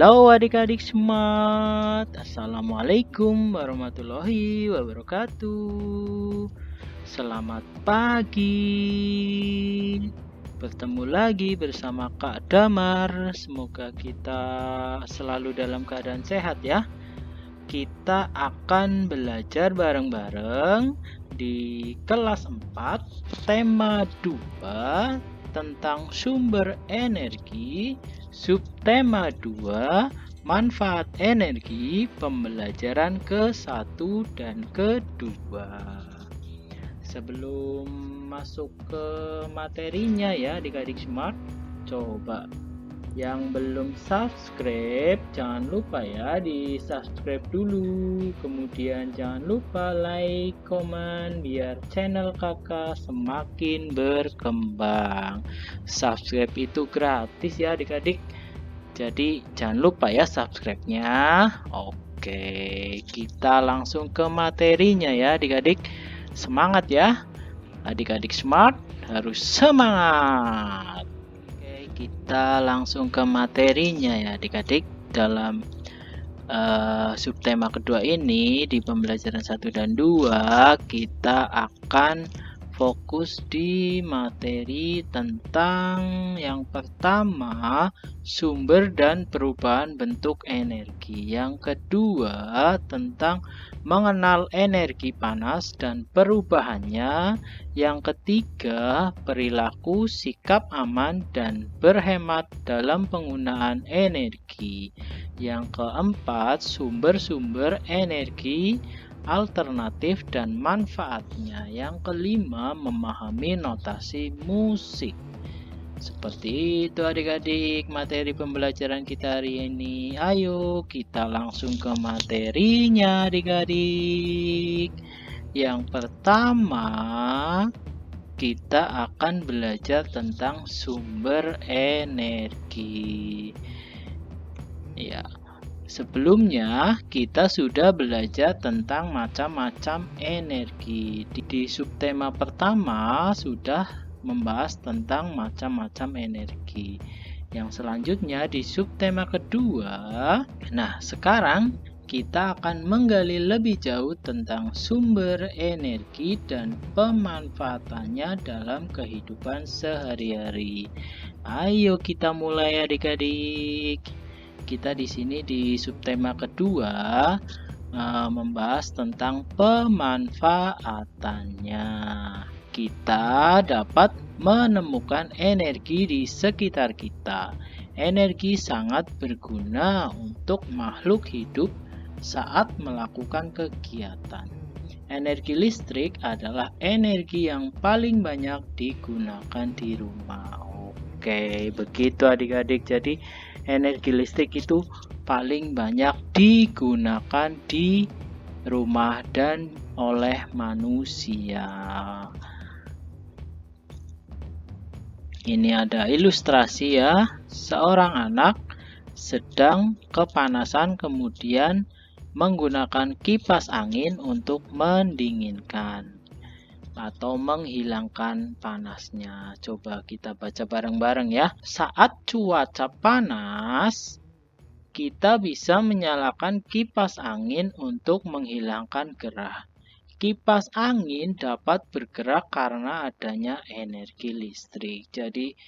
Halo adik-adik smart, Assalamualaikum warahmatullahi wabarakatuh. Selamat pagi. Bertemu lagi bersama Kak Damar. Semoga kita selalu dalam keadaan sehat ya. Kita akan belajar bareng-bareng di kelas 4, tema 2 tentang sumber energi, subtema 2, manfaat energi, pembelajaran ke-1 dan ke-2. Sebelum masuk ke materinya ya adik-adik smart, coba yang belum subscribe jangan lupa ya di subscribe dulu, kemudian jangan lupa like, komen biar channel kakak semakin berkembang. Subscribe itu gratis ya adik-adik, jadi jangan lupa ya subscribe-nya. Oke, kita langsung ke materinya ya adik-adik. Semangat ya adik-adik smart, harus semangat. Kita langsung ke materinya ya adik-adik. Dalam subtema kedua ini di pembelajaran 1 dan 2 kita akan fokus di materi tentang yang pertama sumber dan perubahan bentuk energi, yang kedua tentang mengenal energi panas dan perubahannya, yang ketiga perilaku sikap aman dan berhemat dalam penggunaan energi, yang keempat sumber-sumber energi alternatif dan manfaatnya, yang kelima memahami notasi musik. Seperti itu adik-adik materi pembelajaran kita hari ini. Ayo kita langsung ke materinya adik-adik. Yang pertama kita akan belajar tentang sumber energi. Ya, sebelumnya kita sudah belajar tentang macam-macam energi. Di subtema pertama sudah membahas tentang macam-macam energi. Yang selanjutnya di subtema kedua, nah sekarang kita akan menggali lebih jauh tentang sumber energi dan pemanfaatannya dalam kehidupan sehari-hari. Ayo kita mulai adik-adik. Kita di sini di subtema kedua membahas tentang pemanfaatannya. Kita dapat menemukan energi di sekitar kita. Energi sangat berguna untuk makhluk hidup saat melakukan kegiatan. Energi listrik adalah energi yang paling banyak digunakan di rumah. Oke, begitu adik-adik. Jadi energi listrik itu paling banyak digunakan di rumah dan oleh manusia. Ini ada ilustrasi ya, seorang anak sedang kepanasan kemudian menggunakan kipas angin untuk mendinginkan atau menghilangkan panasnya. Coba kita baca bareng-bareng ya. Saat cuaca panas, kita bisa menyalakan kipas angin untuk menghilangkan gerah. Kipas angin dapat bergerak karena adanya energi listrik. Jadi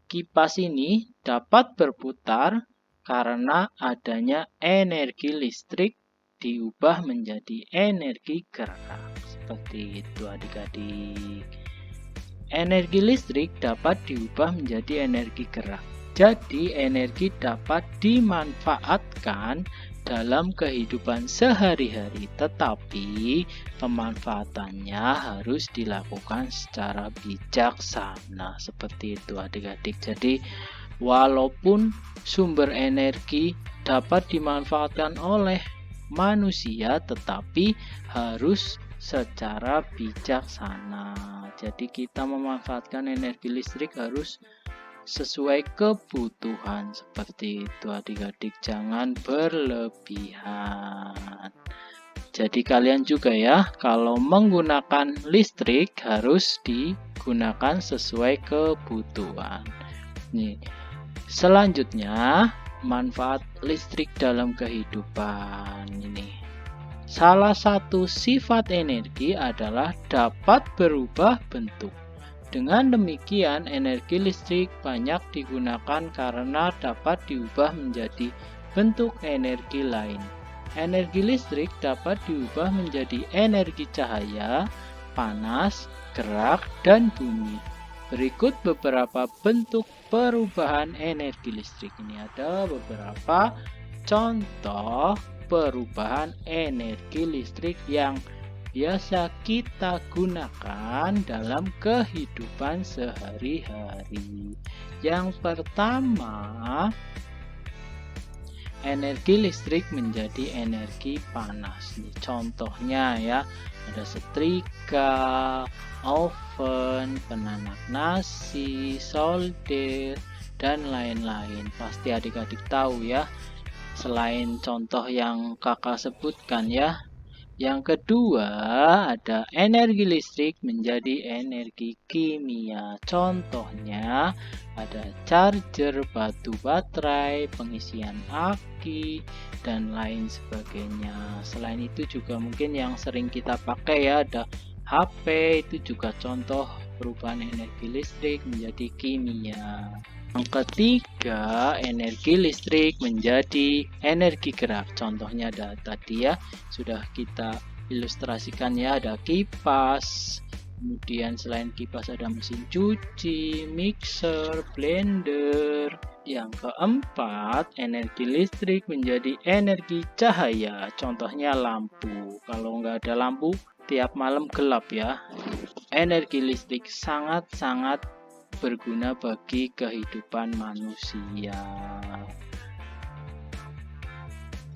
kipas ini dapat berputar karena adanya energi listrik diubah menjadi energi gerak. Seperti itu adik-adik. Energi listrik dapat diubah menjadi energi gerak. Jadi energi dapat dimanfaatkan dalam kehidupan sehari-hari, tetapi pemanfaatannya harus dilakukan secara bijaksana. Seperti itu adik-adik. Jadi walaupun sumber energi dapat dimanfaatkan oleh manusia, tetapi harus secara bijaksana. Jadi kita memanfaatkan energi listrik harus sesuai kebutuhan. Seperti itu adik-adik, jangan berlebihan. Jadi kalian juga ya, kalau menggunakan listrik harus digunakan sesuai kebutuhan. Nih, selanjutnya manfaat listrik dalam kehidupan ini. Salah satu sifat energi adalah dapat berubah bentuk. Dengan demikian, energi listrik banyak digunakan karena dapat diubah menjadi bentuk energi lain. Energi listrik dapat diubah menjadi energi cahaya, panas, gerak, dan bunyi. Berikut beberapa bentuk perubahan energi listrik. Ini ada beberapa contoh perubahan energi listrik yang biasa kita gunakan dalam kehidupan sehari-hari. Yang pertama, energi listrik menjadi energi panas. Ini contohnya ya, ada setrika, oven, penanak nasi, solder, dan lain-lain. Pasti adik-adik tahu ya, selain contoh yang kakak sebutkan ya. Yang kedua, ada energi listrik menjadi energi kimia. Contohnya, ada charger batu baterai, pengisian aki, dan lain sebagainya. Selain itu juga mungkin yang sering kita pakai ya, ada HP, itu juga contoh perubahan energi listrik menjadi kimia. Yang ketiga, energi listrik menjadi energi gerak. Contohnya ada tadi ya, sudah kita ilustrasikan ya, ada kipas. Kemudian selain kipas ada mesin cuci, mixer, blender. Yang keempat, energi listrik menjadi energi cahaya. Contohnya lampu. Kalau nggak ada lampu, tiap malam gelap ya. Energi listrik sangat-sangat berguna bagi kehidupan manusia.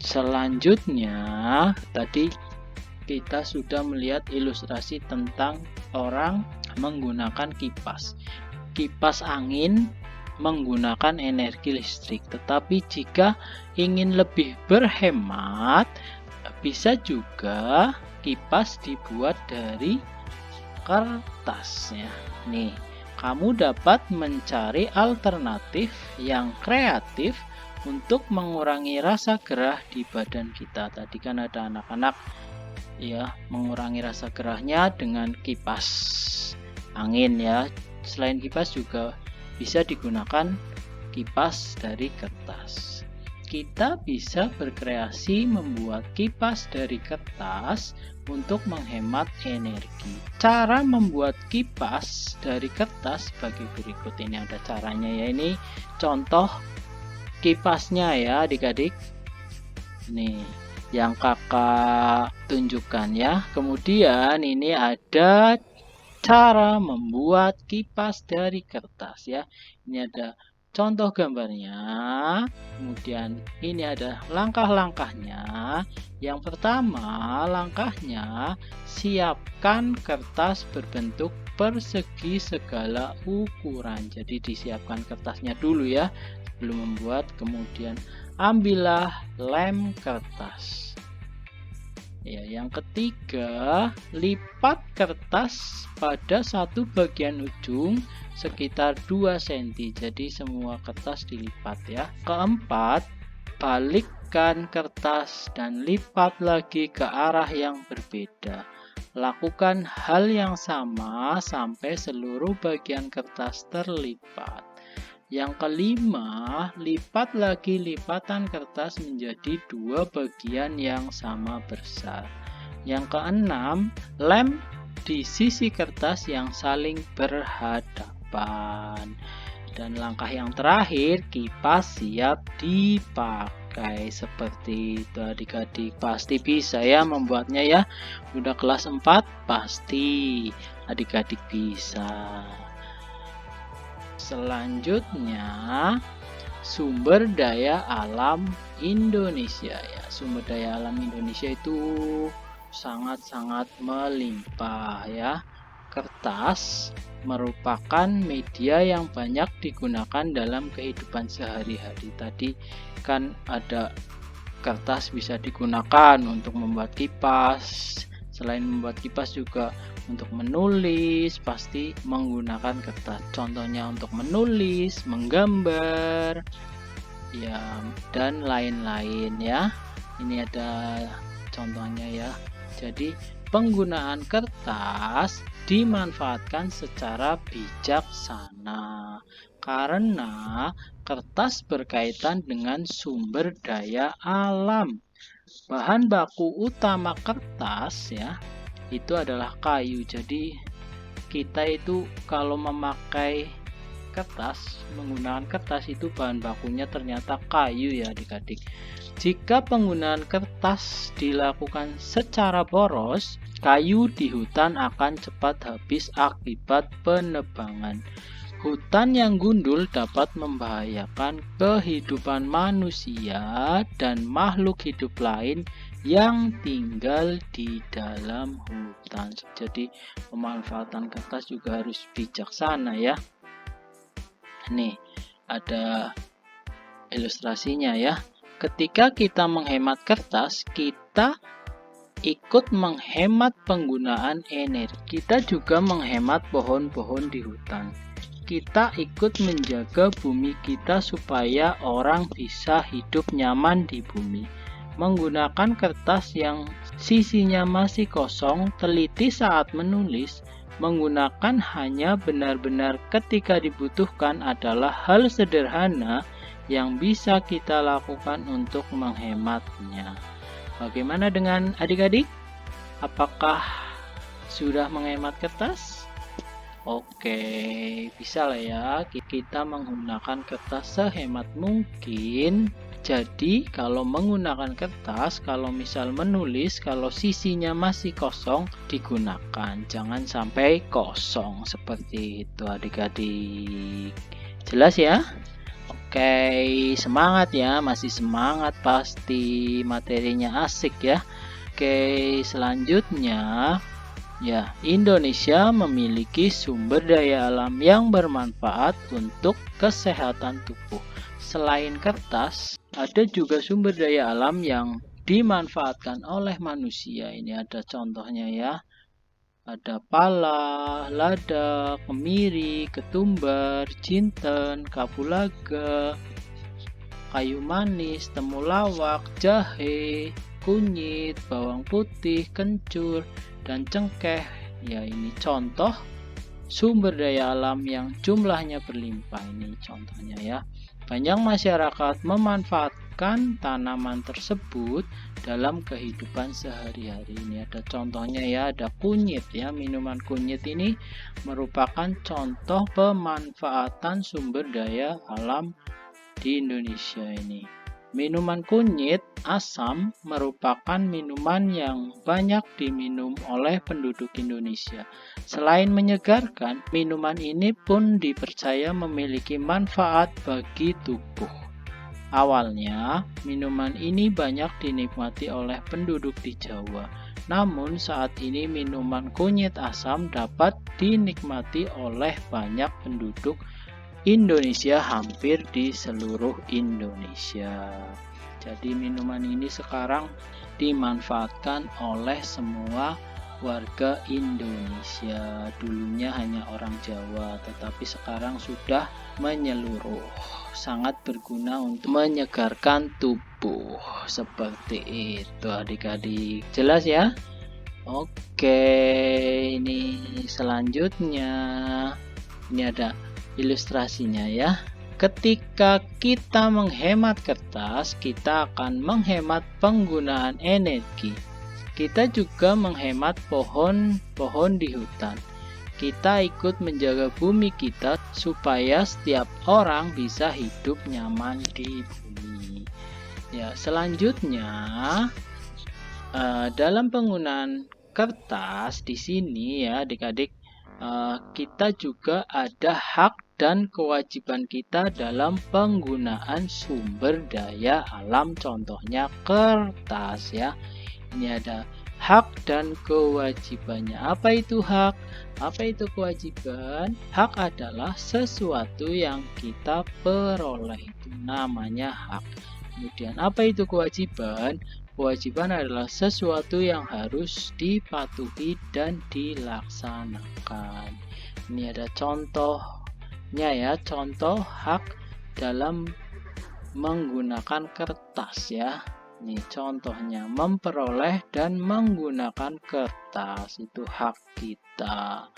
Selanjutnya, tadi kita sudah melihat ilustrasi tentang orang menggunakan kipas. Kipas angin menggunakan energi listrik, tetapi jika ingin lebih berhemat, bisa juga kipas dibuat dari kertas ya. Nih, kamu dapat mencari alternatif yang kreatif untuk mengurangi rasa gerah di badan kita. Tadi kan ada anak-anak ya mengurangi rasa gerahnya dengan kipas angin ya. Selain kipas juga bisa digunakan kipas dari kertas. Kita bisa berkreasi membuat kipas dari kertas untuk menghemat energi. Cara membuat kipas dari kertas sebagai berikut. Ini ada caranya ya, ini contoh kipasnya ya adik-adik. Ini yang kakak tunjukkan ya. Kemudian ini ada cara membuat kipas dari kertas ya. Ini ada contoh gambarnya, kemudian ini ada langkah-langkahnya. Yang pertama, langkahnya siapkan kertas berbentuk persegi segala ukuran. Jadi disiapkan kertasnya dulu ya sebelum membuat. Kemudian ambillah lem kertas. Ya, yang ketiga, lipat kertas pada satu bagian ujung sekitar 2 cm. Jadi semua kertas dilipat ya. Keempat, balikkan kertas dan lipat lagi ke arah yang berbeda. Lakukan hal yang sama sampai seluruh bagian kertas terlipat. Yang kelima, lipat lagi lipatan kertas menjadi 2 bagian yang sama besar. Yang keenam, lem di sisi kertas yang saling berhadapan. Dan langkah yang terakhir, kipas siap dipakai. Seperti itu adik-adik, pasti bisa ya membuatnya ya. Udah kelas 4 pasti adik-adik bisa. Selanjutnya, sumber daya alam Indonesia ya. Sumber daya alam Indonesia itu sangat-sangat melimpah ya. Kertas merupakan media yang banyak digunakan dalam kehidupan sehari-hari. Tadi kan ada kertas bisa digunakan untuk membuat kipas. Selain membuat kipas juga untuk menulis pasti menggunakan kertas. Contohnya untuk menulis, menggambar, ya, dan lain-lain ya. Ini ada contohnya ya. Jadi penggunaan kertas dimanfaatkan secara bijaksana karena kertas berkaitan dengan sumber daya alam. Bahan baku utama kertas ya itu adalah kayu. Jadi kita itu kalau memakai kertas, menggunakan kertas itu bahan bakunya ternyata kayu ya adik-adik. Jika penggunaan kertas dilakukan secara boros, kayu di hutan akan cepat habis akibat penebangan. Hutan yang gundul dapat membahayakan kehidupan manusia dan makhluk hidup lain yang tinggal di dalam hutan. Jadi pemanfaatan kertas juga harus bijaksana ya. Nih, ada ilustrasinya ya. Ketika kita menghemat kertas, kita ikut menghemat penggunaan energi. Kita juga menghemat pohon-pohon di hutan. Kita ikut menjaga bumi kita supaya orang bisa hidup nyaman di bumi. Menggunakan kertas yang sisinya masih kosong, teliti saat menulis, menggunakan hanya benar-benar ketika dibutuhkan adalah hal sederhana yang bisa kita lakukan untuk menghematnya. Bagaimana dengan adik-adik? Apakah sudah menghemat kertas? Oke, bisa lah ya kita menggunakan kertas sehemat mungkin. Jadi kalau menggunakan kertas, kalau misal menulis, kalau sisinya masih kosong, digunakan. Jangan sampai kosong seperti itu adik-adik. Jelas ya? Oke, semangat ya, masih semangat pasti, materinya asik ya. Oke, selanjutnya ya, Indonesia memiliki sumber daya alam yang bermanfaat untuk kesehatan tubuh. Selain kertas, ada juga sumber daya alam yang dimanfaatkan oleh manusia. Ini ada contohnya ya. Ada pala, lada, kemiri, ketumbar, jinten, kapulaga, kayu manis, temulawak, jahe, kunyit, bawang putih, kencur, dan cengkeh. Ya, ini contoh sumber daya alam yang jumlahnya berlimpah. Ini contohnya ya. Banyak masyarakat memanfaatkan tanaman tersebut dalam kehidupan sehari-hari. Ini ada contohnya ya, ada kunyit ya. Minuman kunyit ini merupakan contoh pemanfaatan sumber daya alam di Indonesia ini. Minuman kunyit asam merupakan minuman yang banyak diminum oleh penduduk Indonesia. Selain menyegarkan, minuman ini pun dipercaya memiliki manfaat bagi tubuh. Awalnya, minuman ini banyak dinikmati oleh penduduk di Jawa. Namun saat ini minuman kunyit asam dapat dinikmati oleh banyak penduduk Indonesia, hampir di seluruh Indonesia. Jadi minuman ini sekarang dimanfaatkan oleh semua warga Indonesia. Dulunya hanya orang Jawa, tetapi sekarang sudah menyeluruh. Sangat berguna untuk menyegarkan tubuh. Seperti itu adik-adik. Jelas ya? Oke, ini selanjutnya. Ini ada ilustrasinya ya. Ketika kita menghemat kertas, kita akan menghemat penggunaan energi. Kita juga menghemat pohon-pohon di hutan. Kita ikut menjaga bumi kita supaya setiap orang bisa hidup nyaman di bumi. Ya, selanjutnya dalam penggunaan kertas di sini ya adik-adik, kita juga ada hak dan kewajiban kita dalam penggunaan sumber daya alam, contohnya kertas ya. Ini ada hak dan kewajibannya. Apa itu hak? Apa itu kewajiban? Hak adalah sesuatu yang kita peroleh, itu namanya hak. Kemudian apa itu kewajiban? Kewajiban adalah sesuatu yang harus dipatuhi dan dilaksanakan. Ini ada contohnya ya, contoh hak dalam menggunakan kertas ya. Ini contohnya memperoleh dan menggunakan kertas, itu hak kita.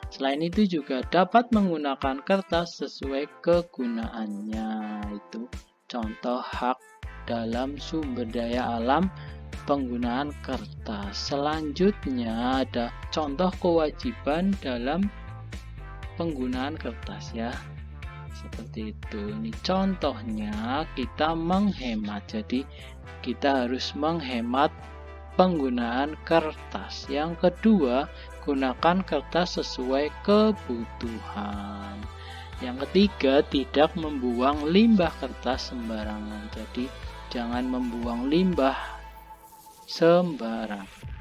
Selain itu juga dapat menggunakan kertas sesuai kegunaannya, itu contoh hak dalam sumber daya alam penggunaan kertas. Selanjutnya ada contoh kewajiban dalam penggunaan kertas ya. Seperti itu. Ini contohnya kita menghemat. Jadi kita harus menghemat penggunaan kertas. Yang kedua, gunakan kertas sesuai kebutuhan. Yang ketiga, tidak membuang limbah kertas sembarangan. Jadi jangan membuang limbah sembarangan.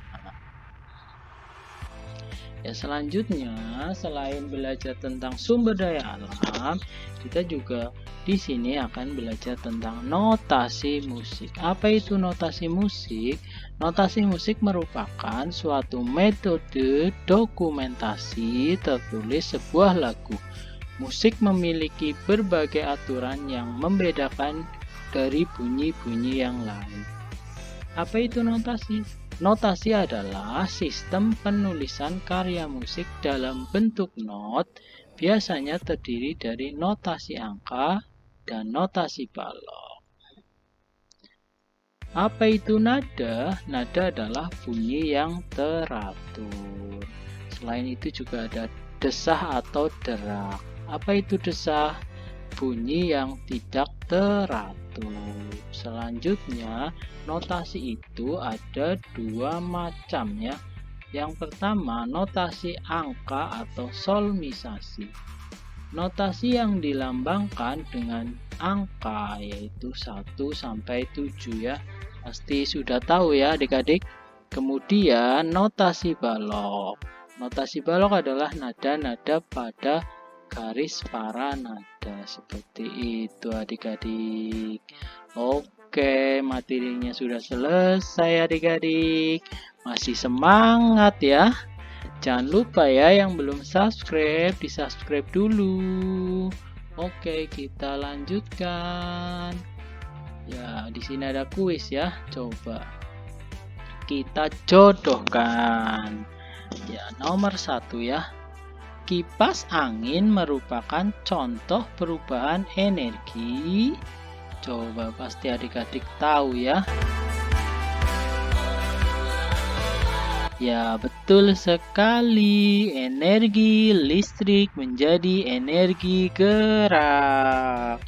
Ya, selanjutnya selain belajar tentang sumber daya alam, kita juga di sini akan belajar tentang notasi musik. Apa itu notasi musik? Notasi musik merupakan suatu metode dokumentasi tertulis sebuah lagu. Musik memiliki berbagai aturan yang membedakan dari bunyi-bunyi yang lain. Apa itu notasi? Notasi adalah sistem penulisan karya musik dalam bentuk not, biasanya terdiri dari notasi angka dan notasi balok. Apa itu nada? Nada adalah bunyi yang teratur. Selain itu juga ada desah atau derak. Apa itu desah? Bunyi yang tidak teratur. Selanjutnya, notasi itu ada dua macam ya. Yang pertama, notasi angka atau solmisasi. Notasi yang dilambangkan dengan angka yaitu 1 sampai 7 ya. Pasti sudah tahu ya adik-adik. Kemudian notasi balok. Notasi balok adalah nada-nada pada garis para nada, seperti itu adik-adik. Oke, materinya sudah selesai adik-adik. Masih semangat ya? Jangan lupa ya yang belum subscribe, di subscribe dulu. Oke, kita lanjutkan. Ya, di sini ada kuis ya. Coba kita jodohkan. Ya, nomor 1 ya. Kipas angin merupakan contoh perubahan energi. Coba pasti adik-adik tahu ya. Ya, betul sekali. Energi listrik menjadi energi gerak.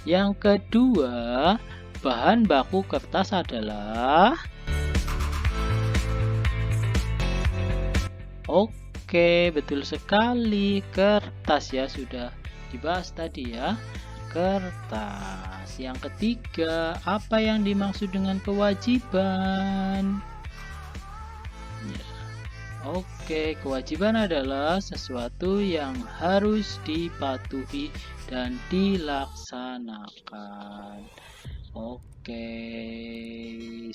Yang kedua, bahan baku kertas adalah Oke, betul sekali. Kertas ya, sudah dibahas tadi ya. Kertas. Yang ketiga, apa yang dimaksud dengan kewajiban? Ya. Oke, kewajiban adalah sesuatu yang harus dipatuhi dan dilaksanakan. Oke,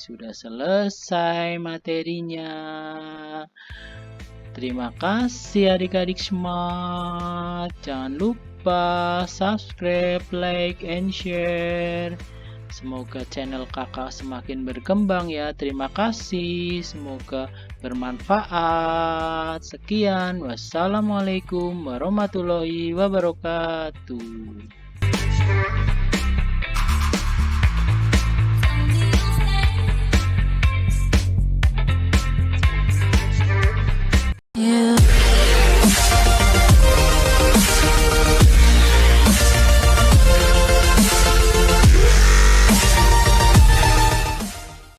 sudah selesai materinya. Terima kasih adik-adik smart. Jangan lupa subscribe, like, and share. Semoga channel kakak semakin berkembang ya. Terima kasih. Semoga bermanfaat. Sekian. Wassalamualaikum warahmatullahi wabarakatuh.